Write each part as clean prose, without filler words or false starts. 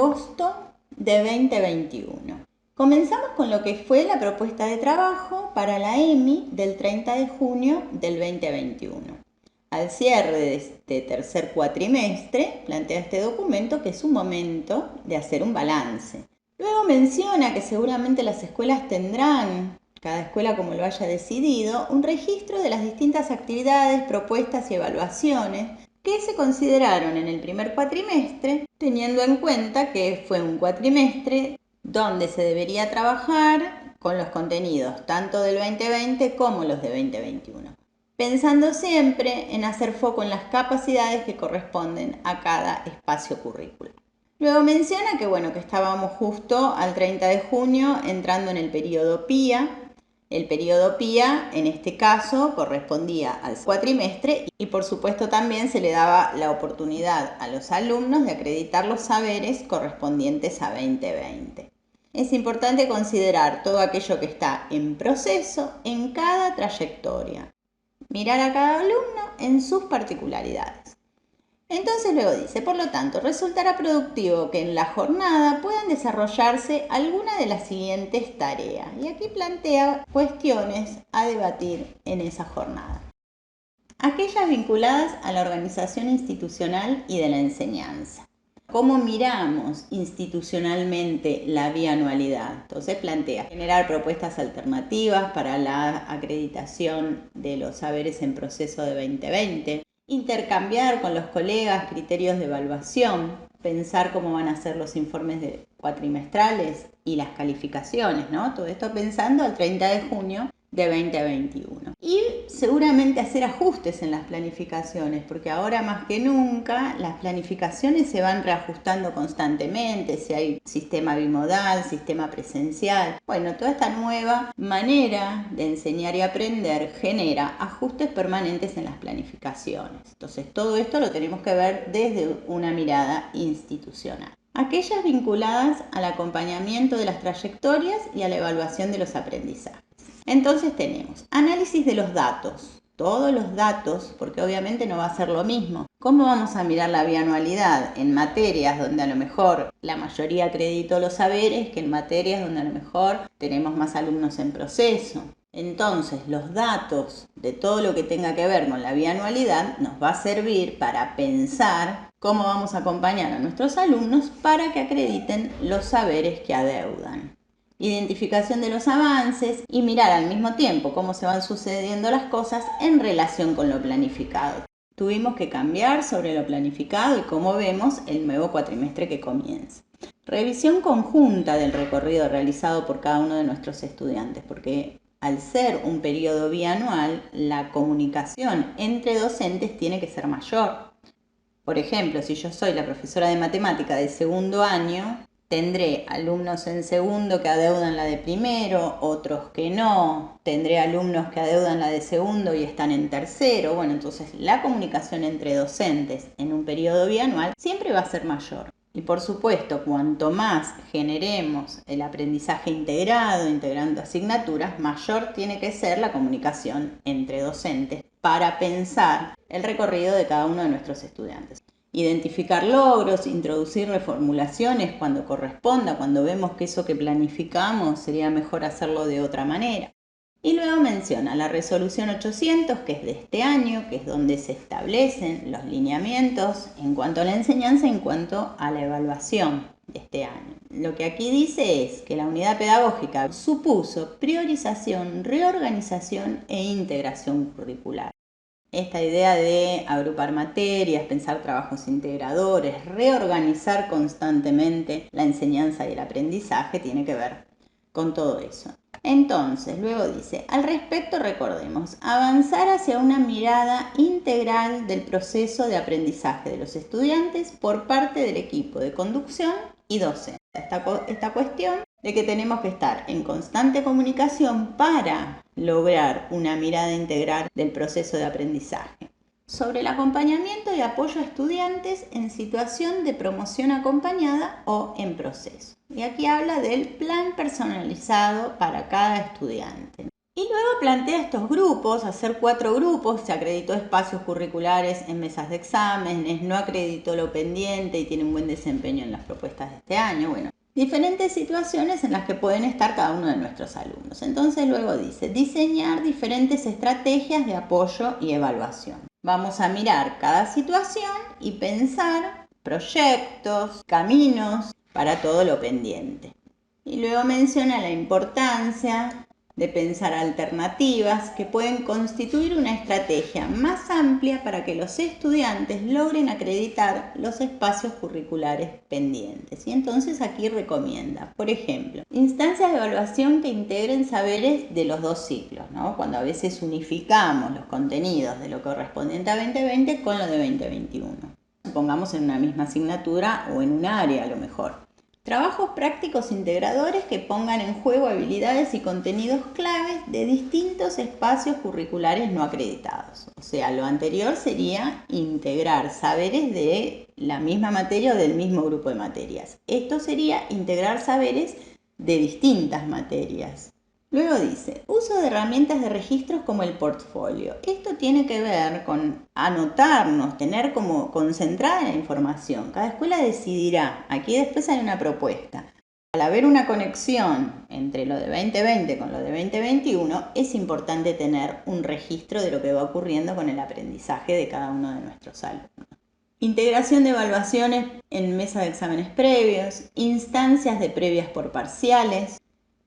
agosto de 2021. Comenzamos con lo que fue la propuesta de trabajo para la EMI del 30 de junio del 2021. Al cierre de este tercer cuatrimestre, plantea este documento que es un momento de hacer un balance. Luego menciona que seguramente las escuelas tendrán, cada escuela como lo haya decidido, un registro de las distintas actividades, propuestas y evaluaciones que se consideraron en el primer cuatrimestre, teniendo en cuenta que fue un cuatrimestre donde se debería trabajar con los contenidos tanto del 2020 como los de 2021, pensando siempre en hacer foco en las capacidades que corresponden a cada espacio curricular. Luego menciona que estábamos justo al 30 de junio entrando en el periodo PIA. El periodo PIA en este caso correspondía al cuatrimestre y por supuesto también se le daba la oportunidad a los alumnos de acreditar los saberes correspondientes a 2020. Es importante considerar todo aquello que está en proceso en cada trayectoria. Mirar a cada alumno en sus particularidades. Entonces luego dice, por lo tanto, resultará productivo que en la jornada puedan desarrollarse alguna de las siguientes tareas. Y aquí plantea cuestiones a debatir en esa jornada. Aquellas vinculadas a la organización institucional y de la enseñanza. ¿Cómo miramos institucionalmente la bianualidad? Entonces plantea generar propuestas alternativas para la acreditación de los saberes en proceso de 2020, intercambiar con los colegas criterios de evaluación, pensar cómo van a ser los informes cuatrimestrales y las calificaciones, ¿no? Todo esto pensando al 30 de junio de 2021. Y seguramente hacer ajustes en las planificaciones, porque ahora más que nunca las planificaciones se van reajustando constantemente, si hay sistema bimodal, sistema presencial. Bueno, toda esta nueva manera de enseñar y aprender genera ajustes permanentes en las planificaciones. Entonces todo esto lo tenemos que ver desde una mirada institucional. Aquellas vinculadas al acompañamiento de las trayectorias y a la evaluación de los aprendizajes. Entonces tenemos análisis de los datos, todos los datos, porque obviamente no va a ser lo mismo. ¿Cómo vamos a mirar la bianualidad en materias donde a lo mejor la mayoría acreditó los saberes que en materias donde a lo mejor tenemos más alumnos en proceso? Entonces los datos de todo lo que tenga que ver con la bianualidad nos va a servir para pensar cómo vamos a acompañar a nuestros alumnos para que acrediten los saberes que adeudan. Identificación de los avances y mirar al mismo tiempo cómo se van sucediendo las cosas en relación con lo planificado. Tuvimos que cambiar sobre lo planificado y cómo vemos el nuevo cuatrimestre que comienza. Revisión conjunta del recorrido realizado por cada uno de nuestros estudiantes, porque al ser un periodo bianual, la comunicación entre docentes tiene que ser mayor. Por ejemplo, si yo soy la profesora de matemática de segundo año, tendré alumnos en segundo que adeudan la de primero, otros que no. Tendré alumnos que adeudan la de segundo y están en tercero. Bueno, entonces la comunicación entre docentes en un periodo bianual siempre va a ser mayor. Y por supuesto, cuanto más generemos el aprendizaje integrado, integrando asignaturas, mayor tiene que ser la comunicación entre docentes para pensar el recorrido de cada uno de nuestros estudiantes. Identificar logros, introducir reformulaciones cuando corresponda, cuando vemos que eso que planificamos sería mejor hacerlo de otra manera. Y luego menciona la resolución 800, que es de este año, que es donde se establecen los lineamientos en cuanto a la enseñanza, en cuanto a la evaluación de este año. Lo que aquí dice es que la unidad pedagógica supuso priorización, reorganización e integración curricular. Esta idea de agrupar materias, pensar trabajos integradores, reorganizar constantemente la enseñanza y el aprendizaje tiene que ver con todo eso. Entonces, luego dice, al respecto recordemos, avanzar hacia una mirada integral del proceso de aprendizaje de los estudiantes por parte del equipo de conducción y docente. Esta cuestión de que tenemos que estar en constante comunicación para lograr una mirada integral del proceso de aprendizaje. Sobre el acompañamiento y apoyo a estudiantes en situación de promoción acompañada o en proceso. Y aquí habla del plan personalizado para cada estudiante. Y luego plantea estos grupos, hacer 4 grupos. Se acreditó espacios curriculares en mesas de exámenes, no acreditó lo pendiente y tiene un buen desempeño en las propuestas de este año. Bueno, diferentes situaciones en las que pueden estar cada uno de nuestros alumnos. Entonces luego dice, diseñar diferentes estrategias de apoyo y evaluación. Vamos a mirar cada situación y pensar proyectos, caminos para todo lo pendiente. Y luego menciona la importancia de pensar alternativas que pueden constituir una estrategia más amplia para que los estudiantes logren acreditar los espacios curriculares pendientes. Y entonces aquí recomienda, por ejemplo, instancias de evaluación que integren saberes de los 2 ciclos, ¿no? Cuando a veces unificamos los contenidos de lo correspondiente a 2020 con lo de 2021. Supongamos en una misma asignatura o en un área a lo mejor. Trabajos prácticos integradores que pongan en juego habilidades y contenidos claves de distintos espacios curriculares no acreditados. O sea, lo anterior sería integrar saberes de la misma materia o del mismo grupo de materias. Esto sería integrar saberes de distintas materias. Luego dice, uso de herramientas de registros como el portfolio. Esto tiene que ver con anotarnos, tener como concentrada la información. Cada escuela decidirá. Aquí después hay una propuesta. Al haber una conexión entre lo de 2020 con lo de 2021, es importante tener un registro de lo que va ocurriendo con el aprendizaje de cada uno de nuestros alumnos. Integración de evaluaciones en mesa de exámenes previos, instancias de previas por parciales,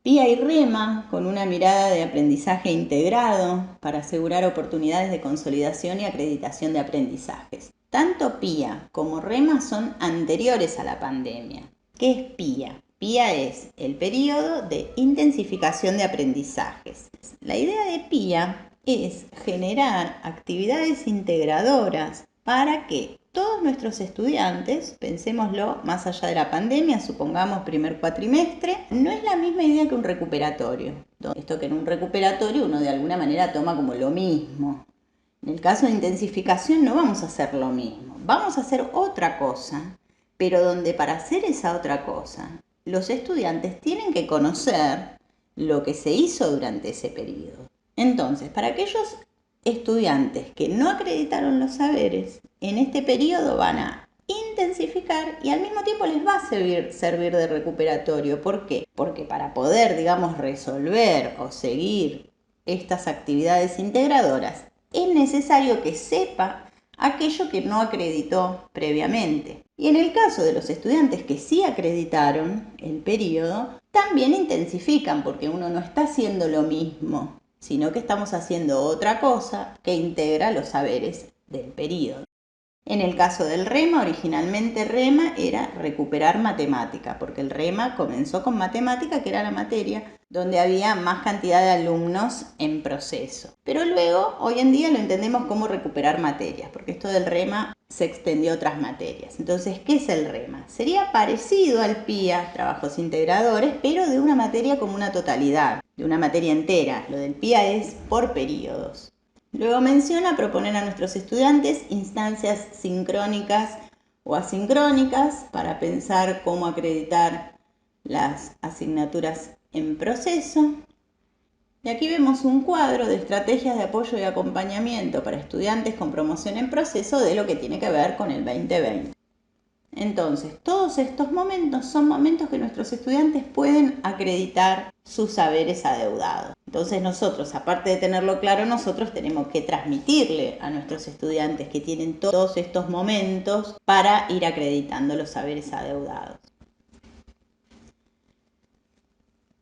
PIA y REMA con una mirada de aprendizaje integrado para asegurar oportunidades de consolidación y acreditación de aprendizajes. Tanto PIA como REMA son anteriores a la pandemia. ¿Qué es PIA? PIA es el periodo de intensificación de aprendizajes. La idea de PIA es generar actividades integradoras para que todos nuestros estudiantes, pensémoslo más allá de la pandemia, supongamos primer cuatrimestre, no es la misma idea que un recuperatorio. Esto que en un recuperatorio uno de alguna manera toma como lo mismo. En el caso de intensificación no vamos a hacer lo mismo, vamos a hacer otra cosa, pero donde para hacer esa otra cosa, los estudiantes tienen que conocer lo que se hizo durante ese periodo. Entonces, para aquellos estudiantes que no acreditaron los saberes, en este periodo van a intensificar y al mismo tiempo les va a servir de recuperatorio. ¿Por qué? Porque para poder, digamos, resolver o seguir estas actividades integradoras, es necesario que sepa aquello que no acreditó previamente. Y en el caso de los estudiantes que sí acreditaron el periodo, también intensifican porque uno no está haciendo lo mismo, sino que estamos haciendo otra cosa que integra los saberes del periodo. En el caso del REMA, originalmente REMA era recuperar matemática, porque el REMA comenzó con matemática, que era la materia donde había más cantidad de alumnos en proceso. Pero luego, hoy en día lo entendemos como recuperar materias, porque esto del REMA se extendió a otras materias. Entonces, ¿qué es el REMA? Sería parecido al PIA, trabajos integradores, pero de una materia como una totalidad, de una materia entera. Lo del PIA es por periodos. Luego menciona proponer a nuestros estudiantes instancias sincrónicas o asincrónicas para pensar cómo acreditar las asignaturas en proceso. Y aquí vemos un cuadro de estrategias de apoyo y acompañamiento para estudiantes con promoción en proceso de lo que tiene que ver con el 2020. Entonces, todos estos momentos son momentos que nuestros estudiantes pueden acreditar sus saberes adeudados. Entonces nosotros, aparte de tenerlo claro, nosotros tenemos que transmitirle a nuestros estudiantes que tienen todos estos momentos para ir acreditando los saberes adeudados.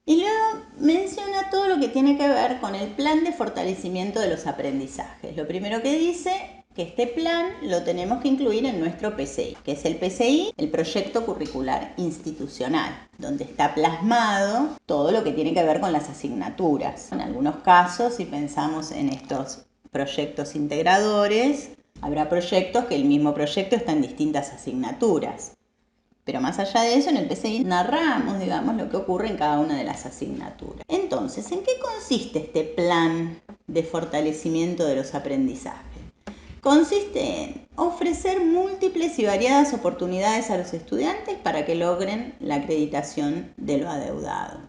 Y luego menciona todo lo que tiene que ver con el plan de fortalecimiento de los aprendizajes. Lo primero que dice que este plan lo tenemos que incluir en nuestro PCI, que es el PCI, el Proyecto Curricular Institucional, donde está plasmado todo lo que tiene que ver con las asignaturas. En algunos casos, si pensamos en estos proyectos integradores, habrá proyectos que el mismo proyecto está en distintas asignaturas. Pero más allá de eso, en el PCI narramos, digamos, lo que ocurre en cada una de las asignaturas. Entonces, ¿en qué consiste este plan de fortalecimiento de los aprendizajes? Consiste en ofrecer múltiples y variadas oportunidades a los estudiantes para que logren la acreditación de lo adeudado.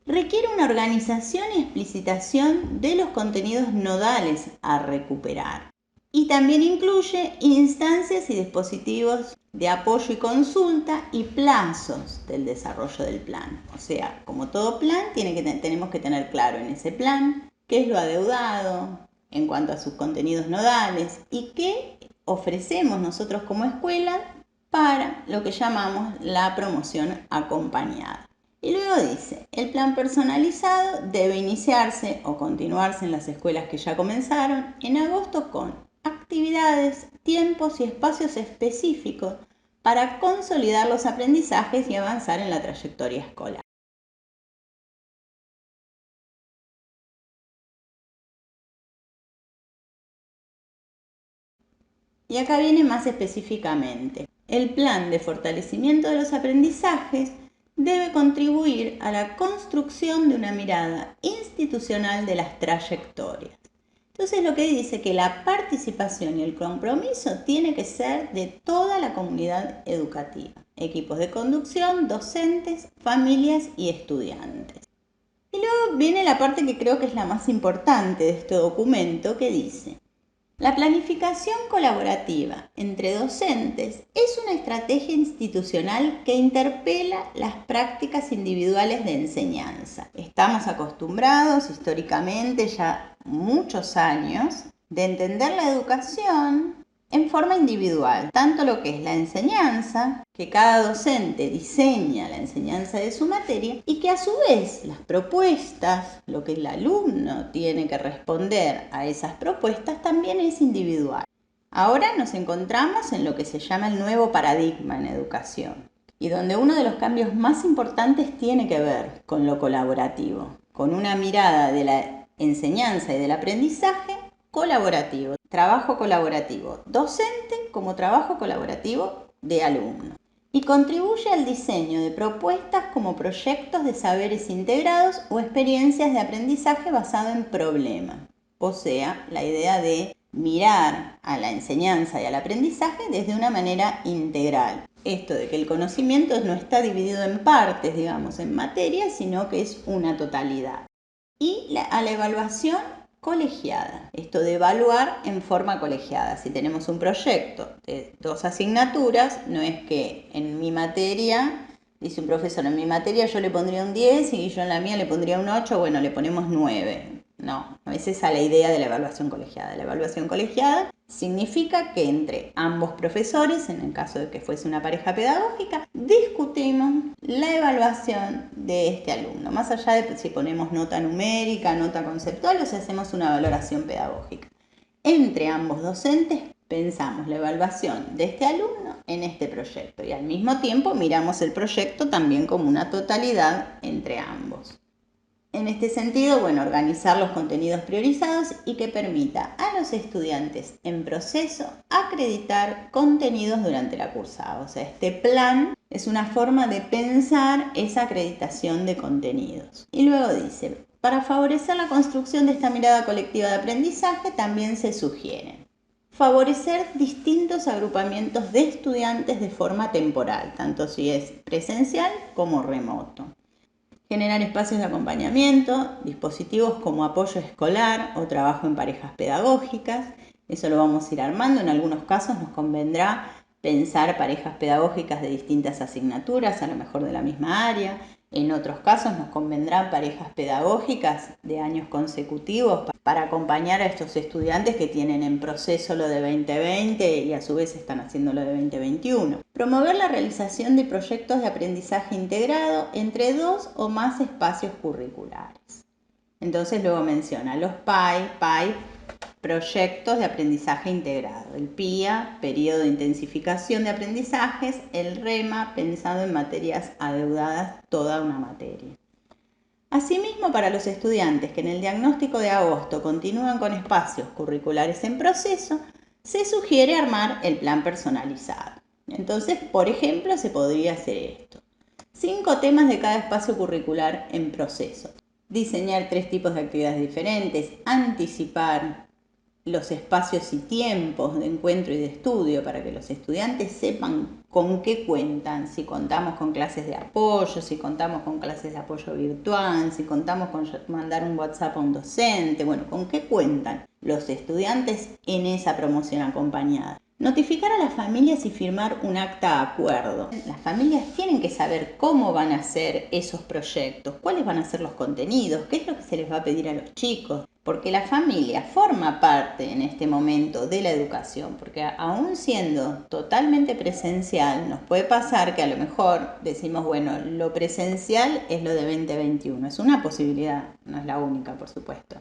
requiere una organización y explicitación de los contenidos nodales a recuperar. Y también incluye instancias y dispositivos de apoyo y consulta y plazos del desarrollo del plan. O sea, como todo plan, tenemos que tener claro en ese plan qué es lo adeudado en cuanto a sus contenidos nodales y qué ofrecemos nosotros como escuela para lo que llamamos la promoción acompañada. Y luego dice, el plan personalizado debe iniciarse o continuarse en las escuelas que ya comenzaron en agosto con actividades, tiempos y espacios específicos para consolidar los aprendizajes y avanzar en la trayectoria escolar. Y acá viene más específicamente. El plan de fortalecimiento de los aprendizajes debe contribuir a la construcción de una mirada institucional de las trayectorias. Entonces lo que dice que la participación y el compromiso tiene que ser de toda la comunidad educativa, equipos de conducción, docentes, familias y estudiantes. Y luego viene la parte que creo que es la más importante de este documento, que dice: la planificación colaborativa entre docentes es una estrategia institucional que interpela las prácticas individuales de enseñanza. Estamos acostumbrados históricamente ya muchos años de entender la educación en forma individual, tanto lo que es la enseñanza, que cada docente diseña la enseñanza de su materia y que a su vez las propuestas, lo que el alumno tiene que responder a esas propuestas, también es individual. Ahora nos encontramos en lo que se llama el nuevo paradigma en educación y donde uno de los cambios más importantes tiene que ver con lo colaborativo, con una mirada de la enseñanza y del aprendizaje colaborativo, trabajo colaborativo docente como trabajo colaborativo de alumno. Y contribuye al diseño de propuestas como proyectos de saberes integrados o experiencias de aprendizaje basado en problemas. O sea, la idea de mirar a la enseñanza y al aprendizaje desde una manera integral. Esto de que el conocimiento no está dividido en partes, digamos, en materias, sino que es una totalidad. Y a la evaluación colegiada, esto de evaluar en forma colegiada. Si tenemos un proyecto de 2 asignaturas, no es que en mi materia, dice un profesor, en mi materia yo le pondría un 10 y yo en la mía le pondría un 8, bueno, le ponemos 9. No, es esa la idea de la evaluación colegiada. La evaluación colegiada significa que entre ambos profesores, en el caso de que fuese una pareja pedagógica, discutimos la evaluación de este alumno, más allá de si ponemos nota numérica, nota conceptual o si hacemos una valoración pedagógica. Entre ambos docentes pensamos la evaluación de este alumno en este proyecto y al mismo tiempo miramos el proyecto también como una totalidad entre ambos. En este sentido, bueno, organizar los contenidos priorizados y que permita a los estudiantes en proceso acreditar contenidos durante la cursada. O sea, este plan es una forma de pensar esa acreditación de contenidos. Y luego dice, para favorecer la construcción de esta mirada colectiva de aprendizaje también se sugiere favorecer distintos agrupamientos de estudiantes de forma temporal, tanto si es presencial como remoto. Generar espacios de acompañamiento, dispositivos como apoyo escolar o trabajo en parejas pedagógicas. Eso lo vamos a ir armando. En algunos casos nos convendrá pensar parejas pedagógicas de distintas asignaturas, a lo mejor de la misma área. En otros casos nos convendrán parejas pedagógicas de años consecutivos para acompañar a estos estudiantes que tienen en proceso lo de 2020 y a su vez están haciendo lo de 2021. Promover la realización de proyectos de aprendizaje integrado entre 2 o más espacios curriculares. Entonces luego menciona los PAI, proyectos de aprendizaje integrado, el PIA, periodo de intensificación de aprendizajes, el REMA, pensado en materias adeudadas, toda una materia. Asimismo, para los estudiantes que en el diagnóstico de agosto continúan con espacios curriculares en proceso, se sugiere armar el plan personalizado. Entonces, por ejemplo, se podría hacer esto. 5 temas de cada espacio curricular en proceso. Diseñar 3 tipos de actividades diferentes, anticipar los espacios y tiempos de encuentro y de estudio para que los estudiantes sepan con qué cuentan, si contamos con clases de apoyo, si contamos con clases de apoyo virtual, si contamos con mandar un WhatsApp a un docente, bueno, con qué cuentan los estudiantes en esa promoción acompañada. Notificar a las familias y firmar un acta de acuerdo. Las familias tienen que saber cómo van a hacer esos proyectos, cuáles van a ser los contenidos, qué es lo que se les va a pedir a los chicos, porque la familia forma parte en este momento de la educación, porque aún siendo totalmente presencial, nos puede pasar que a lo mejor decimos, bueno, lo presencial es lo de 2021, es una posibilidad, no es la única, por supuesto.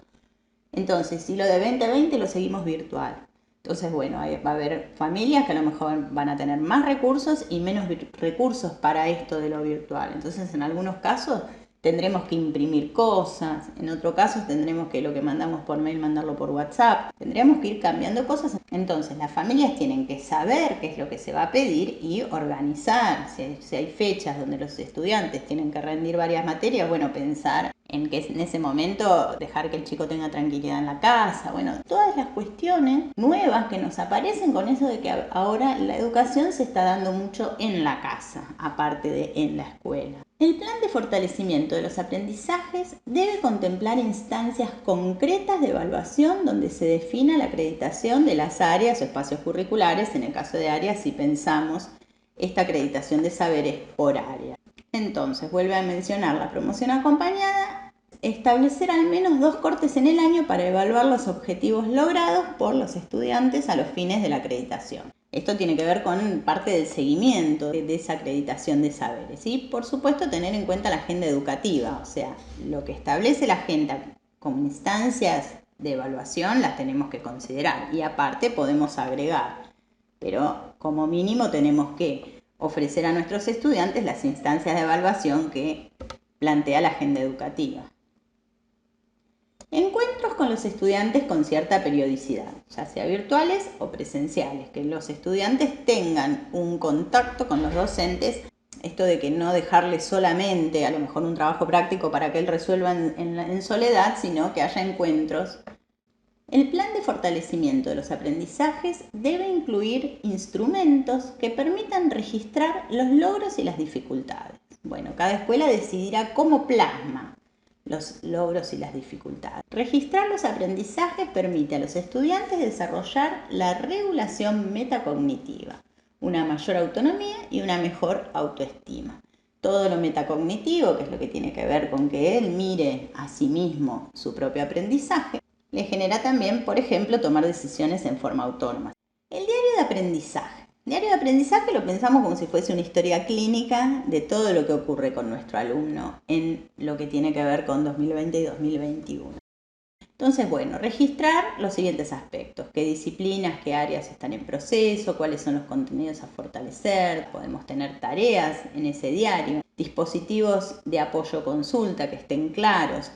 Entonces, si lo de 2020 lo seguimos virtual. Entonces, bueno, va a haber familias que a lo mejor van a tener más recursos y menos recursos para esto de lo virtual. Entonces, en algunos casos tendremos que imprimir cosas, en otros casos tendremos que lo que mandamos por mail mandarlo por WhatsApp, tendríamos que ir cambiando cosas. Entonces, las familias tienen que saber qué es lo que se va a pedir y organizar. Si hay fechas donde los estudiantes tienen que rendir varias materias, bueno, pensar en que en ese momento dejar que el chico tenga tranquilidad en la casa, bueno, todas las cuestiones nuevas que nos aparecen con eso de que ahora la educación se está dando mucho en la casa, aparte de en la escuela. El plan de fortalecimiento de los aprendizajes debe contemplar instancias concretas de evaluación donde se defina la acreditación de las áreas o espacios curriculares, en el caso de áreas si pensamos esta acreditación de saberes por área. Entonces, vuelve a mencionar la promoción acompañada, establecer al menos 2 cortes en el año para evaluar los objetivos logrados por los estudiantes a los fines de la acreditación. Esto tiene que ver con parte del seguimiento de esa acreditación de saberes y, por supuesto, tener en cuenta la agenda educativa, o sea, lo que establece la agenda como instancias de evaluación las tenemos que considerar y aparte podemos agregar, pero como mínimo tenemos que ofrecer a nuestros estudiantes las instancias de evaluación que plantea la agenda educativa. Encuentros con los estudiantes con cierta periodicidad, ya sea virtuales o presenciales, que los estudiantes tengan un contacto con los docentes, esto de que no dejarles solamente a lo mejor un trabajo práctico para que él resuelva en soledad, sino que haya encuentros. El plan de fortalecimiento de los aprendizajes debe incluir instrumentos que permitan registrar los logros y las dificultades. Bueno, cada escuela decidirá cómo plasma los logros y las dificultades. Registrar los aprendizajes permite a los estudiantes desarrollar la regulación metacognitiva, una mayor autonomía y una mejor autoestima. Todo lo metacognitivo, que es lo que tiene que ver con que él mire a sí mismo su propio aprendizaje, le genera también, por ejemplo, tomar decisiones en forma autónoma. El diario de aprendizaje. El diario de aprendizaje lo pensamos como si fuese una historia clínica de todo lo que ocurre con nuestro alumno en lo que tiene que ver con 2020 y 2021. Entonces, bueno, registrar los siguientes aspectos: qué disciplinas, qué áreas están en proceso, cuáles son los contenidos a fortalecer, podemos tener tareas en ese diario, dispositivos de apoyo consulta que estén claros,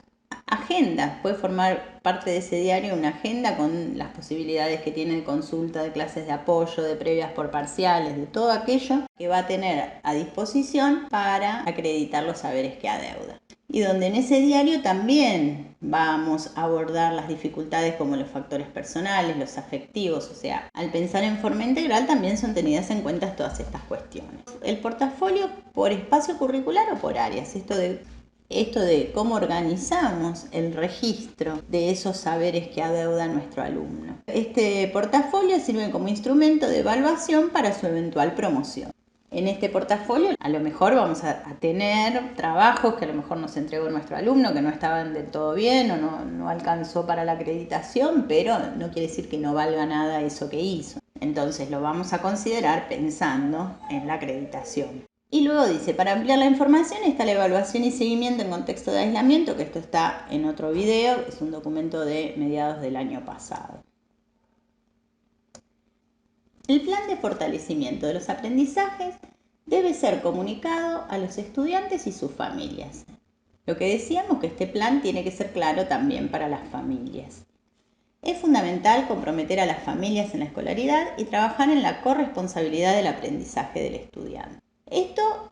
agenda, puede formar parte de ese diario una agenda con las posibilidades que tiene de consulta, de clases de apoyo, de previas por parciales, de todo aquello que va a tener a disposición para acreditar los saberes que adeuda. Y donde en ese diario también vamos a abordar las dificultades como los factores personales, los afectivos, o sea, al pensar en forma integral también son tenidas en cuenta todas estas cuestiones. El portafolio por espacio curricular o por áreas, esto de cómo organizamos el registro de esos saberes que adeuda nuestro alumno. Este portafolio sirve como instrumento de evaluación para su eventual promoción. En este portafolio a lo mejor vamos a tener trabajos que a lo mejor nos entregó nuestro alumno que no estaban del todo bien o no alcanzó para la acreditación, pero no quiere decir que no valga nada eso que hizo. Entonces lo vamos a considerar pensando en la acreditación. Y luego dice, para ampliar la información está la evaluación y seguimiento en contexto de aislamiento, que esto está en otro video, es un documento de mediados del año pasado. El plan de fortalecimiento de los aprendizajes debe ser comunicado a los estudiantes y sus familias. Lo que decíamos que este plan tiene que ser claro también para las familias. Es fundamental comprometer a las familias en la escolaridad y trabajar en la corresponsabilidad del aprendizaje del estudiante. Esto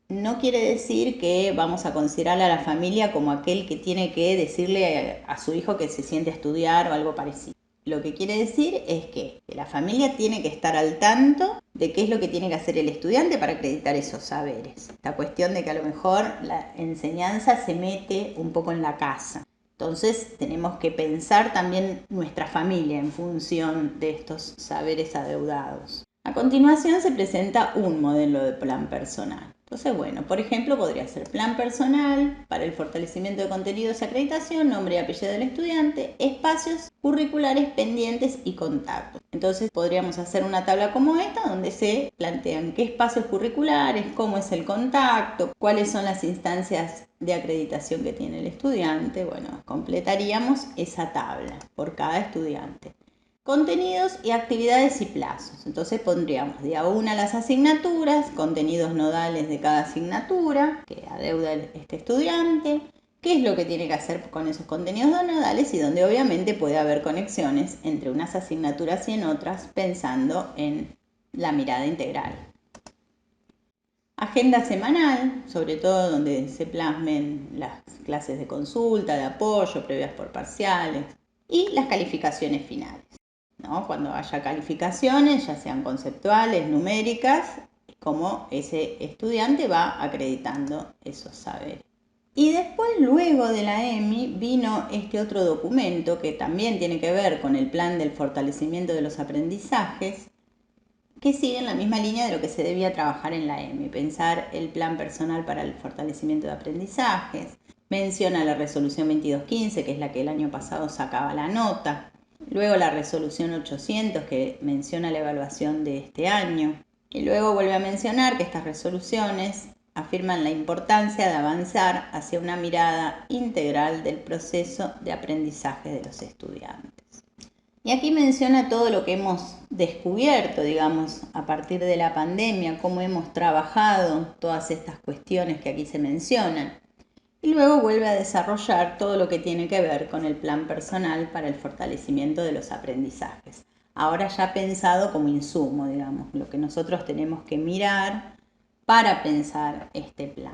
no quiere decir que vamos a considerar a la familia como aquel que tiene que decirle a su hijo que se siente a estudiar o algo parecido. Lo que quiere decir es que la familia tiene que estar al tanto de qué es lo que tiene que hacer el estudiante para acreditar esos saberes. Esta cuestión de que a lo mejor la enseñanza se mete un poco en la casa. Entonces tenemos que pensar también nuestra familia en función de estos saberes adeudados. A continuación se presenta un modelo de plan personal. Entonces, bueno, por ejemplo, podría ser plan personal para el fortalecimiento de contenidos y acreditación, nombre y apellido del estudiante, espacios curriculares pendientes y contactos. Entonces, podríamos hacer una tabla como esta donde se plantean qué espacios curriculares, cómo es el contacto, cuáles son las instancias de acreditación que tiene el estudiante. Bueno, completaríamos esa tabla por cada estudiante. Contenidos y actividades y plazos. Entonces pondríamos día 1 las asignaturas, contenidos nodales de cada asignatura que adeuda este estudiante, qué es lo que tiene que hacer con esos contenidos nodales y donde obviamente puede haber conexiones entre unas asignaturas y en otras pensando en la mirada integral. Agenda semanal, sobre todo donde se plasmen las clases de consulta, de apoyo, previas por parciales y las calificaciones finales. ¿No? Cuando haya calificaciones, ya sean conceptuales, numéricas, como ese estudiante va acreditando esos saberes. Y después, luego de la EMI, vino este otro documento que también tiene que ver con el plan del fortalecimiento de los aprendizajes, que sigue en la misma línea de lo que se debía trabajar en la EMI, pensar el plan personal para el fortalecimiento de aprendizajes, menciona la resolución 2215, que es la que el año pasado sacaba la nota, luego la resolución 800 que menciona la evaluación de este año, y luego vuelve a mencionar que estas resoluciones afirman la importancia de avanzar hacia una mirada integral del proceso de aprendizaje de los estudiantes. Y aquí menciona todo lo que hemos descubierto, digamos, a partir de la pandemia, cómo hemos trabajado todas estas cuestiones que aquí se mencionan. Y luego vuelve a desarrollar todo lo que tiene que ver con el plan personal para el fortalecimiento de los aprendizajes. Ahora ya pensado como insumo, digamos, lo que nosotros tenemos que mirar para pensar este plan.